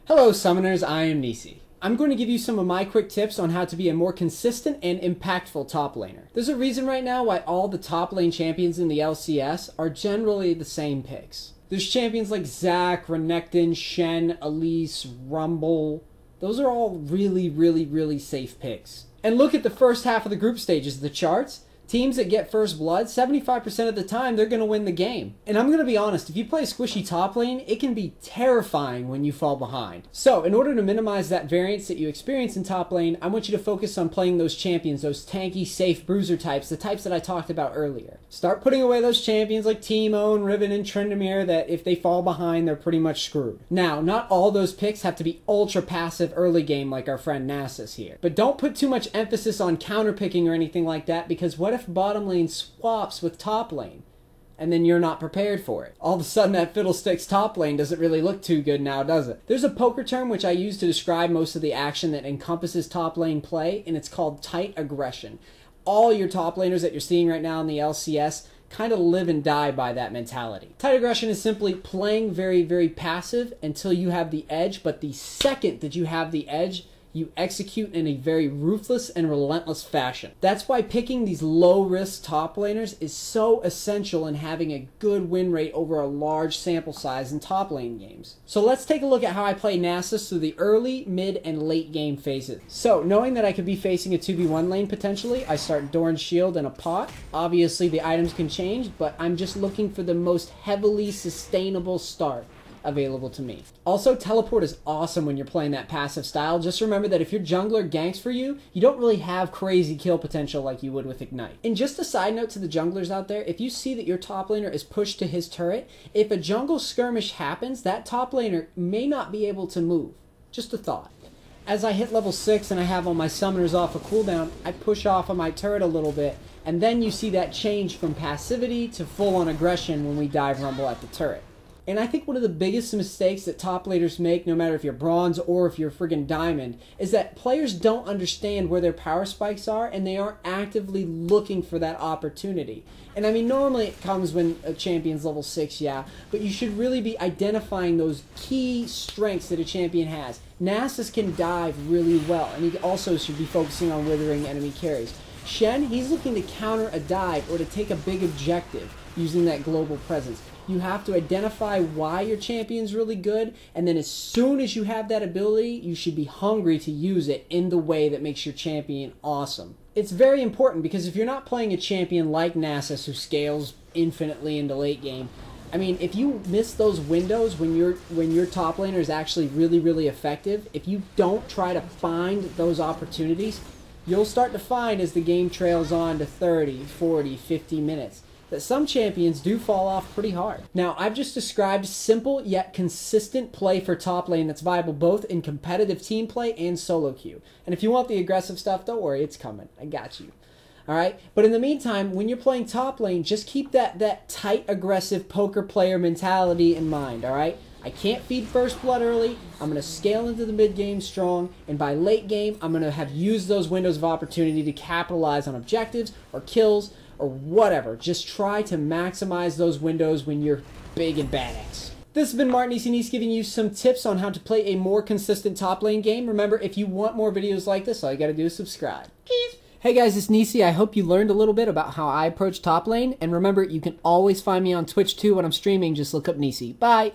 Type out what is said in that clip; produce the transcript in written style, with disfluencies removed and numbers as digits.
Hello Summoners, I am Neace. I'm going to give you some of my quick tips on how to be a more consistent and impactful top laner. There's a reason right now why all the top lane champions in the LCS are generally the same picks. There's champions like Zac, Renekton, Shen, Elise, Rumble. Those are all really safe picks. And look at the first half of the group stages of the charts. Teams that get first blood, 75% of the time, they're going to win the game. And I'm going to be honest, if you play a squishy top lane, it can be terrifying when you fall behind. So, in order to minimize that variance that you experience in top lane, I want you to focus on playing those champions, those tanky, safe bruiser types, the types that I talked about earlier. Start putting away those champions like Teemo and Riven and Tryndamere that if they fall behind, they're pretty much screwed. Now, not all those picks have to be ultra passive early game like our friend Nasus here. But don't put too much emphasis on counter picking or anything like that, because what if bottom lane swaps with top lane and then you're not prepared for it? All of a sudden that fiddlesticks top lane doesn't really look too good now, does it? There's a poker term which I use to describe most of the action that encompasses top lane play, and it's called tight aggression. All your top laners that you're seeing right now in the LCS kind of live and die by that mentality. Tight aggression is simply playing very passive until you have the edge, but the second that you have the edge, you execute in a very ruthless and relentless fashion. That's why picking these low-risk top laners is so essential in having a good win rate over a large sample size in top lane games. So let's take a look at how I play Nasus through the early, mid, and late game phases. So, knowing that I could be facing a 2v1 lane potentially, I start Doran's Shield and a pot. Obviously the items can change, but I'm just looking for the most heavily sustainable start available to me. Also, teleport is awesome when you're playing that passive style. Just remember that if your jungler ganks for you, you don't really have crazy kill potential like you would with Ignite. And just a side note to the junglers out there, if you see that your top laner is pushed to his turret, if a jungle skirmish happens, that top laner may not be able to move. Just a thought. As I hit level 6 and I have all my summoners off a cooldown, I push off on my turret a little bit, and then you see that change from passivity to full-on aggression when we dive rumble at the turret. And I think one of the biggest mistakes that top laners make, no matter if you're bronze or if you're friggin' diamond, is that players don't understand where their power spikes are and they aren't actively looking for that opportunity. And I mean, normally it comes when a champion's level 6, yeah, but you should really be identifying those key strengths that a champion has. Nasus can dive really well, and he also should be focusing on withering enemy carries. Shen, he's looking to counter a dive or to take a big objective using that global presence. You have to identify why your champion's really good, and then as soon as you have that ability, you should be hungry to use it in the way that makes your champion awesome. It's very important because if you're not playing a champion like Nasus who scales infinitely into late game, I mean, if you miss those windows when your top laner is actually really effective, if you don't try to find those opportunities, you'll start to find as the game trails on to 30, 40, 50 minutes that some champions do fall off pretty hard. Now, I've just described simple yet consistent play for top lane that's viable both in competitive team play and solo queue. And if you want the aggressive stuff, don't worry, it's coming. I got you. Alright? But in the meantime, when you're playing top lane, just keep that tight, aggressive poker player mentality in mind, alright? I can't feed first blood early, I'm going to scale into the mid game strong, and by late game, I'm going to have used those windows of opportunity to capitalize on objectives or kills or whatever. Just try to maximize those windows when you're big and badass. This has been Mark Neace giving you some tips on how to play a more consistent top lane game. Remember, if you want more videos like this, all you gotta do is subscribe. Cheers! Hey guys, it's Neace. I hope you learned a little bit about how I approach top lane, and remember, you can always find me on Twitch too when I'm streaming. Just look up Neace. Bye!